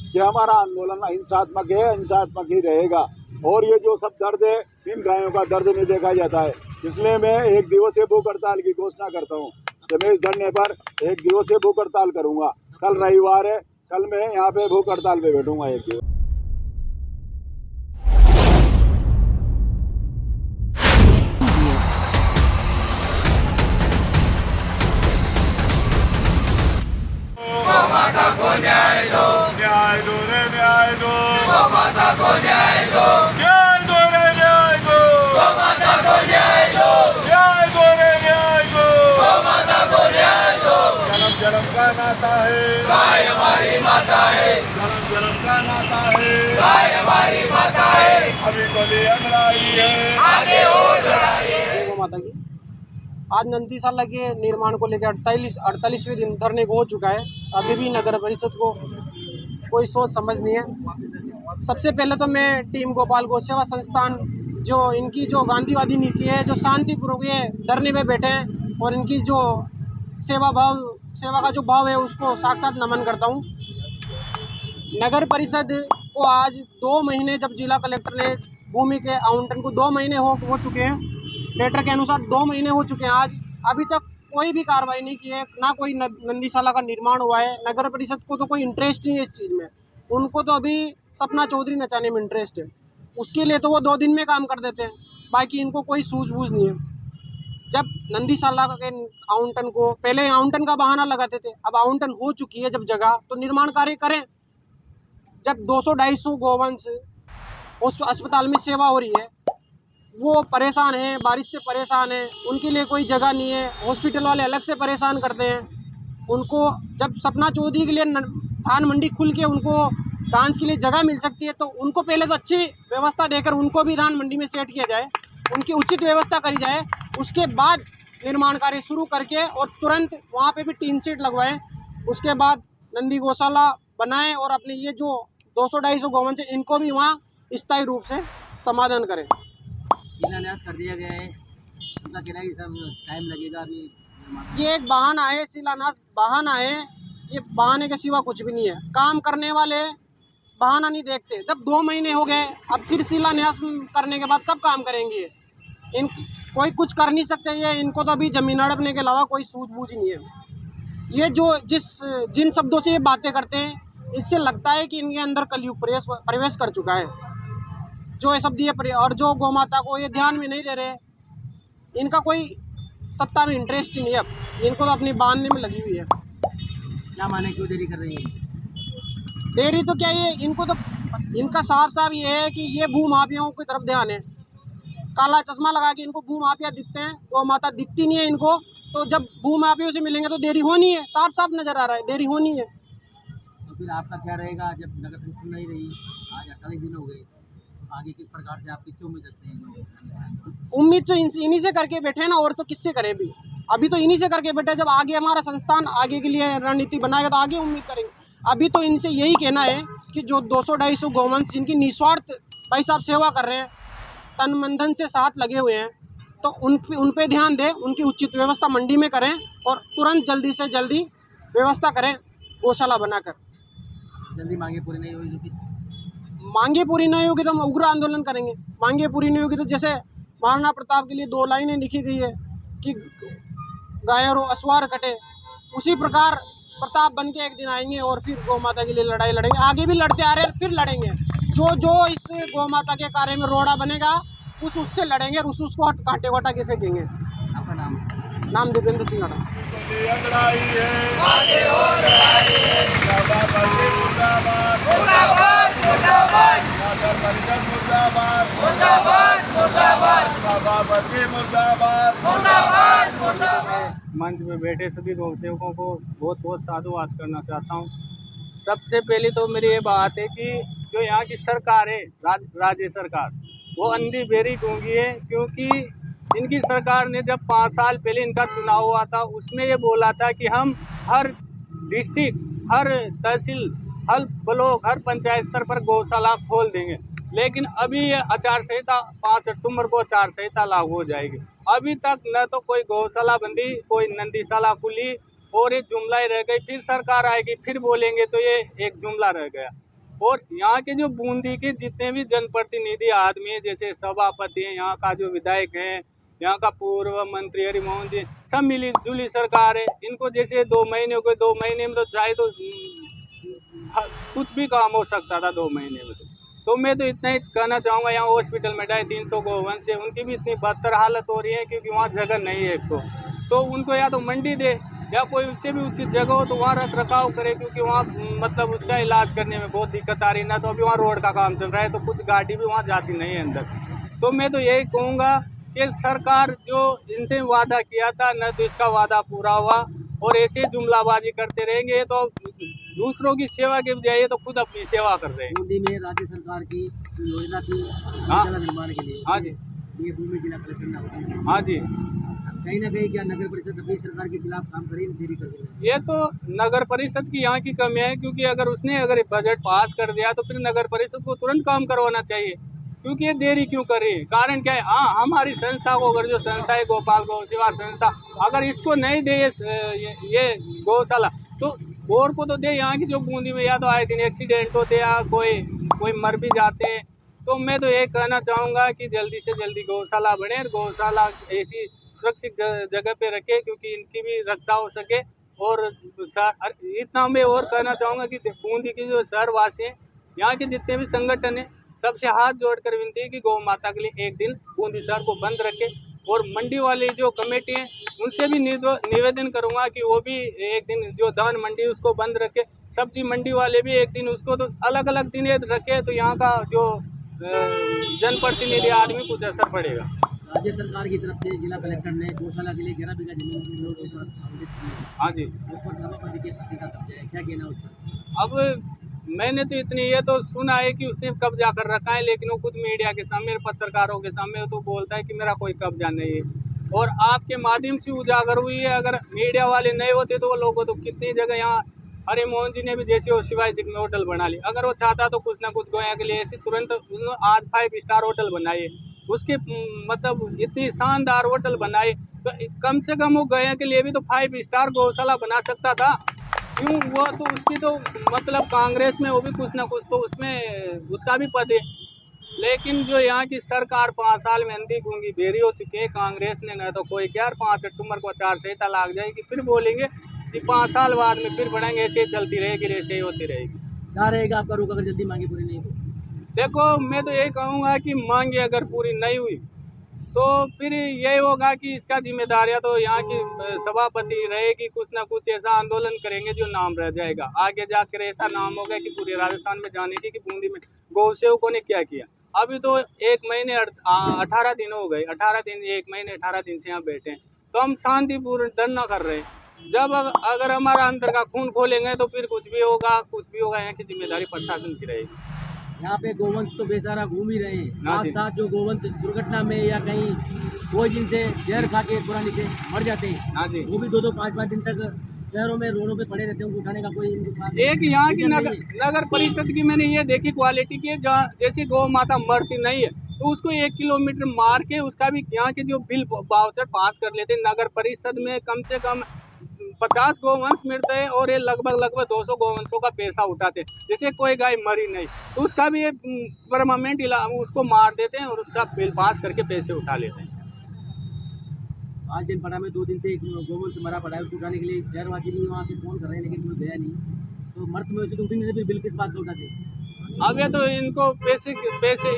कि हमारा आंदोलन अहिंसात्मक है, अहिंसात्मक ही रहेगा और ये जो सब दर्द है इन गायों का दर्द नहीं देखा जाता है। इसलिए मैं 1 दिवसीय भूख हड़ताल की घोषणा करता हूँ कि मैं इस धरने पर 1 दिवसीय भूख हड़ताल करूँगा। कल रविवार है, कल मैं यहाँ पे भूख हड़ताल पे बैठूंगा 1 दिवस। माता को न्याय दो, न्याय दो रे न्याय दो, माता को न्याय दो, न्याय दो रे न्याय दो, माता को न्याय दो, न्याय दो रे न्याय दो, माता को न्याय दो। जन्म जन्म का नाता है, गाय हमारी माता है, जन्म जन्म का नाता है, गाय हमारी माता है, अभी बलि लड़ाई है, आगे और लड़ाई है। गौ माता की आज नंदीशाला के निर्माण को लेकर 48वें दिन धरने को हो चुका है। अभी भी नगर परिषद को कोई सोच समझ नहीं है। सबसे पहले तो मैं टीम गोपाल गौ सेवा संस्थान जो इनकी जो गांधीवादी नीति है, जो शांतिपूर्वक ये धरने में बैठे हैं और इनकी जो सेवा का जो भाव है उसको साक्षात नमन करता हूँ। नगर परिषद को आज 2 महीने, जब जिला कलेक्टर ने भूमि के आवंटन को 2 महीने हो चुके हैं, लेटर के अनुसार 2 महीने हो चुके हैं, आज अभी तक कोई भी कार्रवाई नहीं की है, ना कोई नंदीशाला का निर्माण हुआ है। नगर परिषद को तो कोई इंटरेस्ट नहीं है इस चीज़ में, उनको तो अभी सपना चौधरी नचाने में इंटरेस्ट है। उसके लिए तो वो 2 दिन में काम कर देते हैं, बाकी इनको कोई सूझबूझ नहीं है। जब नंदीशाला के आवंटन को पहले आवंटन का बहाना लगाते थे, अब आवंटन हो चुकी है जब जगह, तो निर्माण कार्य करें। जब 200-250 गोवंश उस अस्पताल में सेवा हो रही है, वो परेशान हैं, बारिश से परेशान हैं, उनके लिए कोई जगह नहीं है, हॉस्पिटल वाले अलग से परेशान करते हैं उनको। जब सपना चौधरी के लिए धान मंडी खुल के उनको डांस के लिए जगह मिल सकती है, तो उनको पहले तो अच्छी व्यवस्था देकर उनको भी धान मंडी में सेट किया जाए, उनकी उचित व्यवस्था करी जाए। उसके बाद निर्माण कार्य शुरू करके और तुरंत वहाँ पे भी टीन शेड लगवाएं। उसके बाद नंदी गौशाला बनाएं और अपने ये जो 200-250 गौवंश है इनको भी वहाँ स्थायी रूप से समाधान करें। शिलान्यास कर दिया गया है, उनका कहना है कि सब टाइम लगेगा अभी। ये एक बहाना है, शिलान्यास बहाना है, ये बहाने के सिवा कुछ भी नहीं है। काम करने वाले बहाना नहीं देखते। जब 2 महीने हो गए, अब फिर शिलान्यास करने के बाद कब काम करेंगे? इन कोई कुछ कर नहीं सकते, ये इनको तो अभी जमीन हड़पने के अलावा कोई सूझबूझ ही नहीं है। ये जो जिन शब्दों से ये बातें करते हैं, इससे लगता है कि इनके अंदर कलयुग प्रवेश कर चुका है। जो ये शब्द ये और जो गौ माता को ये ध्यान में नहीं दे रहे, इनका कोई सत्ता में इंटरेस्ट ही नहीं है। अब इनको तो अपनी बांधने में लगी हुई है। क्या माने क्यों देरी कर रही है? देरी तो क्या, ये इनको तो इनका साफ ये है कि ये भू माफियाओं की तरफ ध्यान है। काला चश्मा लगा के इनको भू माफिया दिखते हैं, गौ माता दिखती नहीं है इनको। तो जब भू माफियों से मिलेंगे तो देरी होनी है, साफ साफ नजर आ रहा है, देरी होनी है। तो फिर आपका क्या रहेगा जब नगर परिषद नहीं रही? आज 48 दिन हो गए, आगे किस प्रकार से आप किससे उम्मीद रखते हैं? उम्मीद तो इन्हीं से करके बैठे हैं ना, और तो किससे करें? अभी तो इन्हीं से करके बैठे। जब आगे हमारा संस्थान आगे के लिए रणनीति बनाएगा तो आगे उम्मीद करेंगे। अभी तो इनसे यही कहना है कि जो 200-250 गौवंश जिनकी निस्वार्थ भाई साहब सेवा कर रहे हैं, तन मन धन से साथ लगे हुए हैं, तो उन पे ध्यान दें, उनकी उचित व्यवस्था मंडी में करें और तुरंत जल्दी से जल्दी व्यवस्था करें गौशाला बनाकर। जल्दी मांगे पूरी नहीं हुई तो मांगे पूरी नहीं होगी तो हम उग्र आंदोलन करेंगे। मांगे पूरी नहीं होगी तो जैसे महाराणा प्रताप के लिए 2 लाइनें लिखी गई है कि गायरो असवार कटे, उसी प्रकार प्रताप बन के एक दिन आएंगे और फिर गौ माता के लिए लड़ाई लड़ेंगे। आगे भी लड़ते आ रहे हैं, फिर लड़ेंगे। जो इस गौ माता के कार्य में रोड़ा बनेगा उससे लड़ेंगे, उसको कांटे वाटा के फेंकेंगे। आपका नाम दीपेंद्र सिंह। लड़ाई है, आगे और लड़ाई है। मुर्दाबाद, मुर्दाबाद, मुर्दाबाद, नगर परिषद मुर्दाबाद, मुर्दाबाद, मुर्दाबाद, सभापति मुर्दाबाद, मुर्दाबाद, मुर्दाबाद। मंच में बैठे सभी गौ सेवकों को बहुत बहुत साधुवाद करना चाहता हूँ। सबसे पहले तो मेरी ये बात है कि जो यहाँ की सरकार है, राज्य सरकार, वो अंधी बेरी गूंगी है। क्योंकि इनकी सरकार ने जब 5 साल पहले इनका चुनाव हुआ था, उसमें ये बोला था कि हम हर डिस्ट्रिक्ट, हर तहसील, हर ब्लॉक, हर पंचायत स्तर पर गौशाला खोल देंगे। लेकिन अभी ये आचार संहिता 5 अक्टूबर को आचार संहिता लागू हो जाएगी। अभी तक न तो कोई गौशाला बंदी, कोई नंदीशाला खुली, और ये जुमला ही रह गई। फिर सरकार आएगी, फिर बोलेंगे तो ये एक जुमला रह गया। और यहाँ के जो बूंदी के जितने भी जनप्रतिनिधि आदमी हैं, जैसे सभापति हैं, यहाँ का जो विधायक हैं, यहाँ का पूर्व मंत्री हरिमोहन जी, सब मिली जुली सरकार है। इनको जैसे 2 महीने हो गए, 2 महीने में तो चाहे तो कुछ भी काम हो सकता था 2 महीने में। तो मैं तो इतना ही कहना चाहूँगा, यहाँ हॉस्पिटल में 350 गोवंश है, उनकी भी इतनी बदतर हालत हो रही है क्योंकि वहाँ जगह नहीं है एक तो उनको या तो मंडी दे या कोई उससे भी उचित जगह हो तो वहाँ रख रखाव करे, क्योंकि वहाँ मतलब उसका इलाज करने में बहुत दिक्कत आ रही है। ना तो अभी वहाँ रोड का काम चल रहा है तो कुछ गाड़ी भी वहाँ जाती नहीं है अंदर। तो मैं तो यही कहूँगा कि सरकार जो इनसे वादा किया था न तो इसका वादा पूरा हुआ, और ऐसे जुमलाबाजी करते रहेंगे तो दूसरों की सेवा के बजाय तो खुद अपनी सेवा कर रहे हैं। बूंदी में राज्य सरकार की जो योजना थी हाँ। शौचालय निर्माण के लिए, हाँ जी, ये भूमि जिला कलेक्टर ने होती हाँ जी। कहीं ना कहीं क्या नगर परिषद अपनी सरकार के खिलाफ काम करेगी, देरी कर रही है? ये तो नगर परिषद की यहाँ की कमी है, क्योंकि अगर बजट पास कर दिया तो फिर नगर परिषद को तुरंत काम करवाना चाहिए, क्योंकि ये देरी क्यों कर रही है, कारण क्या है। हाँ, हमारी संस्था को, अगर जो संस्था है गोपाल गौ सेवा संस्था, अगर इसको नहीं दे ये गौशाला तो और को तो दे। यहाँ की जो बूंदी में या तो आए दिन एक्सीडेंट होते हैं या कोई मर भी जाते हैं। तो मैं तो ये कहना चाहूँगा कि जल्दी से जल्दी गौशाला बने और गौशाला ऐसी सुरक्षित जगह पे रखे, क्योंकि इनकी भी रक्षा हो सके। और इतना मैं और कहना चाहूँगा कि बूंदी की जो शहरवासी हैं, यहाँ के जितने भी संगठन हैं, सबसे हाथ जोड़कर विनती है कि गौ माता के लिए एक दिन बूंदी शहर को बंद रखे। और मंडी वाली जो कमेटी है उनसे भी निवेदन करूंगा कि वो भी एक दिन जो धान मंडी उसको बंद रखे, सब्जी मंडी वाले भी एक दिन उसको तो अलग अलग दिन रखे, तो यहाँ का जो जनप्रतिनिधि आदमी कुछ असर पड़ेगा। राज्य सरकार की तरफ से जिला कलेक्टर ने गौशाला के लिए 11 बीघा जमीन आवंटित की है। हाँ जी, उस पर सभापति के पति का कब्जा है, क्या कहना उस पर? अब मैंने तो इतनी ये तो सुना है कि उसने कब्जा कर रखा है, लेकिन वो खुद मीडिया के सामने, पत्रकारों के सामने तो बोलता है कि मेरा कोई कब्जा नहीं है। और आपके माध्यम से उजागर हुई है, अगर मीडिया वाले नहीं होते तो वो लोगों तो कितनी जगह यहाँ हरिमोहन जी ने भी जैसे वो शिवाजी जी में होटल बना ली, अगर वो चाहता तो कुछ ना कुछ गोया के लिए ऐसे तुरंत आज 5 स्टार होटल बनाई है, उसके मतलब इतनी शानदार होटल बनाई, तो कम से कम वो गया के लिए भी तो 5 स्टार गौशाला बना सकता था। क्यों? वो तो उसकी तो मतलब कांग्रेस में वो भी कुछ ना कुछ तो उसमें उसका भी पद है। लेकिन जो यहाँ की सरकार 5 साल में अंधी गूंगी बेरी हो चुकी है कांग्रेस ने, न तो कोई क्या 5 अक्टूबर को आचार संहिता लाग जाएगी, फिर बोलेंगे कि 5 साल बाद में फिर बढ़ेंगे, ऐसे ही चलती रहेगी, ऐसे ही होती रहेगी। क्या रहेगा आपका रुख अगर जल्दी मांगे पूरी नहीं हो? देखो, मैं तो यही कहूँगा कि मांगे अगर पूरी नहीं हुई तो फिर यही होगा कि इसका जिम्मेदारियां तो यहाँ की सभापति रहेगी, कुछ ना कुछ ऐसा आंदोलन करेंगे जो नाम रह जाएगा, आगे जाकर ऐसा नाम होगा कि पूरे राजस्थान में जाने की कि बूंदी में गौ सेवकों ने क्या किया। अभी तो 1 महीने 18 दिन हो गए, 18 दिन 1 महीने 18 दिन से यहाँ बैठे हैं, तो हम शांतिपूर्ण धरना कर रहे हैं। जब अगर हमारा अंदर का खून खोलेंगे तो फिर कुछ भी होगा। यहाँ की जिम्मेदारी प्रशासन की रहेगी। यहाँ पे गोवंश तो बेचारा घूम ही रहे हैं, हाँ साथ जी। साथ जो गोवंश दुर्घटना में या कहीं कोई जिनसे जहर खा के पुरानी से मर जाते हैं, हाँ जी। वो भी 2-2 5-5 दिन तक शहरों में रोडों पे पड़े रहते हैं, उनको उठाने का कोई इनके पास एक यहाँ की विजन नहीं है। नगर परिषद की मैंने ये देखी क्वालिटी की, जहाँ जैसे गौ माता मरती नहीं है तो उसको 1 किलोमीटर मार के उसका भी यहाँ के जो बिल वाउचर पास कर लेते हैं। नगर परिषद में कम से कम 50 गोवंश मिलते हैं और ये लगभग 200 गोवंशों का पैसा उठाते हैं। जैसे कोई गाय मरी नहीं तो उसका भी परमानेंट उसको मार देते हैं और उसका बिल पास करके पैसे उठा लेते हैं। आज जनपदा में 2 दिन से एक गोवंश मरा पड़ा है, उसको उठाने के लिए शहरवासी भी वहाँ से फोन कर रहे हैं, लेकिन कोई गया नहीं। तो मर्द में वैसे तो उठेंगे से फिर बिल किस बात का उठाते हैं? अब ये तो इनको पैसे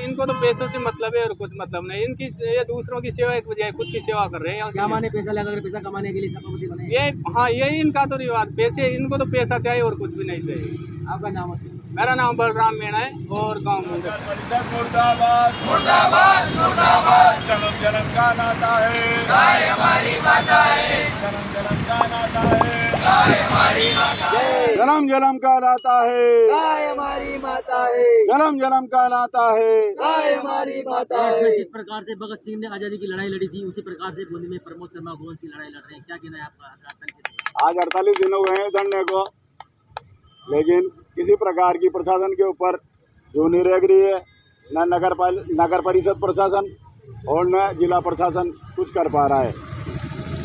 इनको तो पैसों से मतलब है और कुछ मतलब नहीं। इनकी ये दूसरों की सेवा एक बजाय खुद की सेवा कर रहे हैं। क्या माने पैसा लगा कर पैसा कमाने के लिए सभापति बने? ये हाँ, यही इनका तो रिवाज, पैसे, इनको तो पैसा चाहिए और कुछ भी नहीं चाहिए। आपका नाम है? मेरा नाम बलराम मीणा है और गाँव में मुर्दाबाद मुर्दाबाद मुर्दाबाद। जन्म जन्म का नाता है, गाय हमारी माता है, जन्म जन्म का नाता है, गाय हमारी माता है, जन्म जन्म का नाता है, गाय हमारी माता है, जन्म जन्म का नाता है। गाय हमारी माता देश में है। जिस प्रकार से भगत सिंह ने आज़ादी की लड़ाई लड़ी थी, उसी प्रकार से बूंदी में प्रमोद शर्मा गोवंश की लड़ाई लड़ रहे हैं, क्या कहना है आपका? आज 48 दिन हुए हैं धरने को, लेकिन किसी प्रकार की प्रशासन के ऊपर जो नहीं रह रही है, न नगर परिषद प्रशासन और न जिला प्रशासन कुछ कर पा रहा है।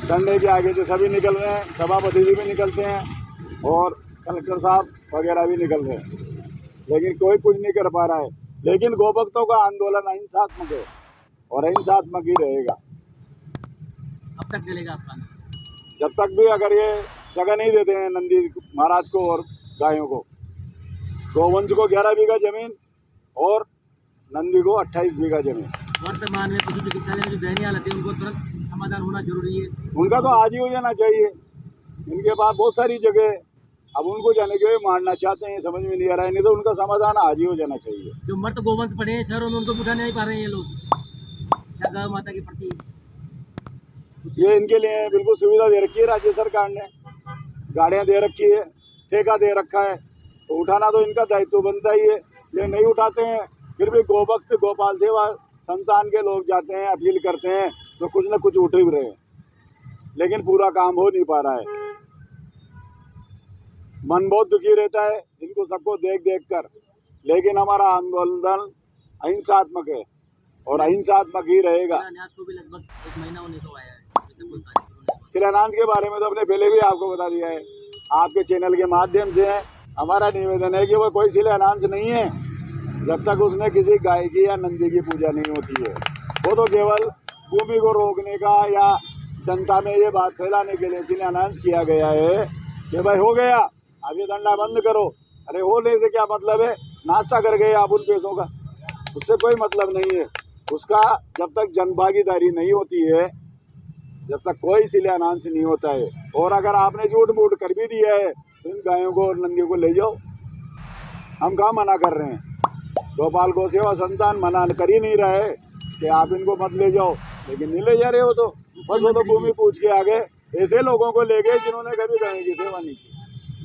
धरने के आगे जो सभी निकल रहे हैं, सभापति जी भी निकलते हैं और कलेक्टर साहब वगैरह भी निकल रहे हैं। लेकिन कोई कुछ नहीं कर पा रहा है। लेकिन गोभक्तों का आंदोलन अहिंसात्मक है और अहिंसात्मक ही रहेगा। अब तक चलेगा आपका आंदोलन? जब तक भी अगर ये जगह नहीं देते हैं नंदी महाराज को और गायों को, गोवंश को 11 बीघा जमीन और नंदी को 28 बीघा जमीन। वर्तमान में पशु चिकित्सालय में जो दयनीय हालत है उनको तुरंत समाधान होना जरूरी है। उनका तो आज ही हो जाना चाहिए। इनके पास बहुत सारी जगह है, अब उनको जाने के मारना चाहते हैं, समझ में नहीं आ रहा है। नहीं तो उनका समाधान आज ही हो जाना चाहिए। जो मर्द गोवंश पड़े हैं शहरों में उनको उठा नहीं पा रहे हैं ये लोग, क्या गौ माता के प्रति? ये इनके लिए बिल्कुल सुविधा दे रखी है राज्य सरकार ने, गाड़ियाँ दे रखी है, ठेका दे रखा है, तो उठाना तो इनका दायित्व बनता ही है। ये नहीं उठाते हैं, फिर भी गोभक्त गोपाल सेवा संस्थान के लोग जाते हैं, अपील करते हैं, तो कुछ न कुछ उठ ही रहे हैं, लेकिन पूरा काम हो नहीं पा रहा है। मन बहुत दुखी रहता है इनको सबको देख देख कर। लेकिन हमारा आंदोलन अहिंसात्मक है और अहिंसात्मक ही रहेगा। न्यास को भी लगभग 1 महीना होने को आया है। शिलान्यास के बारे में तो हमने पहले भी आपको बता दिया है। आपके चैनल के माध्यम से हमारा निवेदन है कि वो कोई शिलान्यास नहीं है जब तक उसमें किसी गाय की या नंदी की पूजा नहीं होती है। वो तो केवल भूमि को रोकने का या जनता में ये बात फैलाने के लिए शिलान्यास किया गया है कि भाई हो गया, अब ये धंधा बंद करो। अरे होने से क्या मतलब है? नाश्ता कर गए आप उन पैसों का, उससे कोई मतलब नहीं है। उसका जब तक जनभागीदारी नहीं होती है, जब तक कोई शिलान्यास नहीं होता है। और अगर आपने झूठ मूठ कर भी दिया है तो इन गायों को और नंदियों को ले जाओ, हम कहाँ मना कर रहे हैं। गोपाल गौ सेवा संस्थान मना कर ही नहीं रहा है कि आप इनको मत ले जाओ, लेकिन नहीं ले जा रहे हो तो बस वो तो भूमि पूछ के आगे ऐसे लोगों को ले गए जिन्होंने कभी गायों की सेवा नहीं की।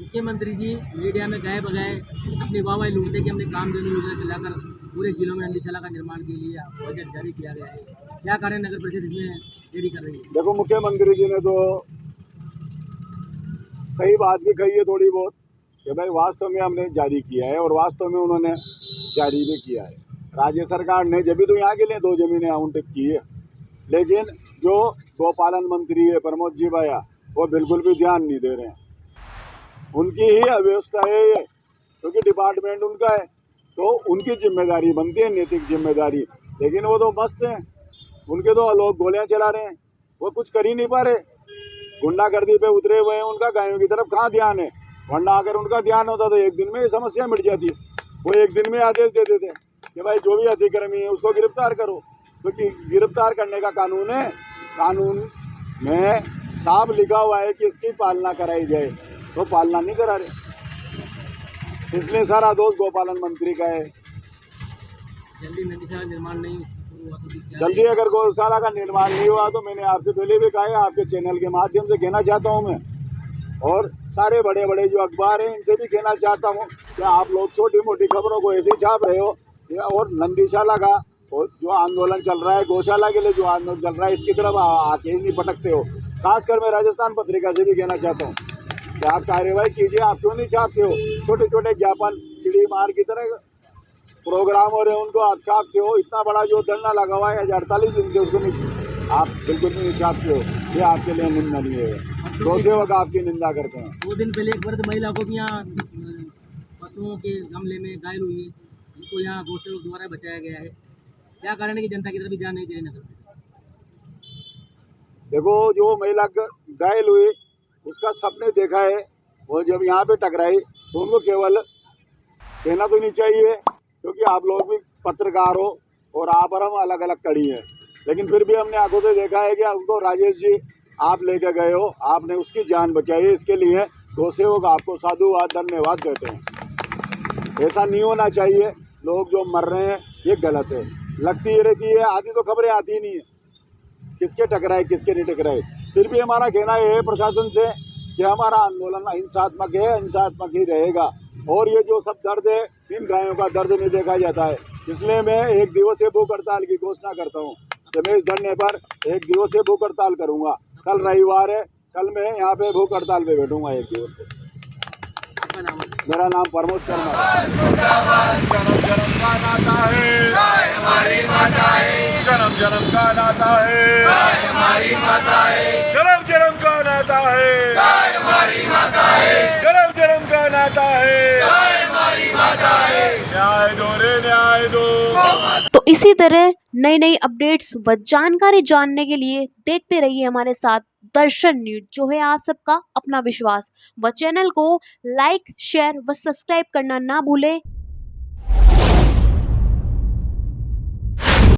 मुख्यमंत्री जी मीडिया में गए बगैर अपनी वाहवाही लूटते कि हमने कामधेनु योजना चलाकर पूरे जिलों में नंदीशाला का निर्माण के लिए बजट जारी किया गया है। क्या कारण नगर परिषद इसमें देरी कर रही है? देखो, मुख्यमंत्री जी ने तो सही बात भी कही है थोड़ी बहुत कि भाई वास्तव में हमने जारी किया है और वास्तव में उन्होंने जारी भी किया है। राज्य सरकार ने जब भी तो यहाँ के लिए 2 जमीनें आवंटित की है, लेकिन जो गौपालन मंत्री है प्रमोद जी भैया, वो बिल्कुल भी ध्यान नहीं दे रहे हैं। उनकी ही अव्यवस्था है ये, क्योंकि डिपार्टमेंट उनका है तो उनकी जिम्मेदारी बनती है, नैतिक जिम्मेदारी। लेकिन वो तो मस्त हैं, उनके तो लोग गोलियां चला रहे हैं, वो कुछ कर ही नहीं पा रहे। गुंडागर्दी पे उतरे हुए हैं, उनका गायों की तरफ कहाँ ध्यान है? वरना अगर उनका ध्यान होता तो एक दिन में ये समस्या मिट जाती। वो एक दिन में आदेश दे देते कि भाई जो भी अतिक्रमी है उसको गिरफ्तार करो, क्योंकि गिरफ्तार करने का कानून है। कानून में साफ लिखा हुआ है कि इसकी पालना कराई जाए, तो पालना नहीं करा रहे। इसलिए सारा दोष गोपालन मंत्री का है। जल्दी नंदीशाला निर्माण नहीं हुआ तो क्या? जल्दी अगर गौशाला का निर्माण नहीं हुआ तो मैंने आपसे पहले भी कहा है, आपके चैनल के माध्यम से कहना चाहता हूं मैं, और सारे बड़े बड़े जो अखबार हैं इनसे भी कहना चाहता हूं कि आप लोग छोटी मोटी खबरों को ऐसे ही छाप रहे हो। और नंदीशाला का जो आंदोलन चल रहा है, गौशाला के लिए जो आंदोलन चल रहा है, इसकी तरफ आके ही नहीं पटकते हो। खासकर मैं राजस्थान पत्रिका से भी कहना चाहता हूँ कि आप कार्यवाही कीजिए। आप क्यों नहीं छापते हो? छोटे छोटे ज्ञापन चिड़ी मार की तरह प्रोग्राम हो रहे हैं, उनको आप छापते हो। इतना बड़ा जो धरना लगा हुआ है 48 दिन से, उसको नहीं, आप बिल्कुल भी नहीं छापते हो। ये आपके लिए निंदनीय है। गौ सेवक आपकी निंदा करते हैं। 2 दिन पहले एक वृद्ध महिला को भी यहाँ पशुओं के हमले में घायल हुई है, उनको यहाँ गौ सेवक द्वारा बचाया गया है। क्या कारण है कि जनता की तरफ भी ध्यान नहीं दे रही नगर? देखो, जो महिला घायल हुई उसका सबने देखा है। वो जब यहाँ पे टकराई तो उनको केवल कहना तो नहीं चाहिए, क्योंकि आप लोग भी पत्रकार हो और आप और हम अलग अलग कड़ी हैं, लेकिन फिर भी हमने आंखों से देखा है कि उनको राजेश जी आप लेके गए हो, आपने उसकी जान बचाई है। इसके लिए गौ सेवक आपको साधुवाद धन्यवाद देते हैं। ऐसा नहीं होना चाहिए। लोग जो मर रहे हैं ये गलत है। लगती ही रहती है, आधी तो खबरें आती ही नहीं है किसके टकराए किसके नहीं टकराए। फिर भी हमारा कहना यह है प्रशासन से कि हमारा आंदोलन अहिंसात्मक है, अहिंसात्मक ही रहेगा। और ये जो सब दर्द है, इन गायों का दर्द नहीं देखा जाता है। इसलिए मैं 1 दिवसीय भूख हड़ताल की घोषणा करता हूँ कि मैं इस धरने पर 1 दिवसीय भूख हड़ताल करूँगा। कल रविवार है, कल मैं यहाँ पे भूख हड़ताल पे बैठूँगा 1 दिवसीय। मेरा नाम प्रमोद शर्मा है। जन्म जन्म का नाता है, हमारी माता है। जन्म जन्म का नाता है, हमारी माता है। जन्म जन्म का नाता है, गाय हमारी माता है, जन्म जन्म का नाता है, गाय हमारी माता है, न्याय दो रे न्याय दो। तो इसी तरह नई नई अपडेट्स व जानकारी जानने के लिए देखते रहिए हमारे साथ दर्शन न्यूज, जो है आप सबका अपना विश्वास। व चैनल को लाइक शेयर व सब्सक्राइब करना ना भूलें।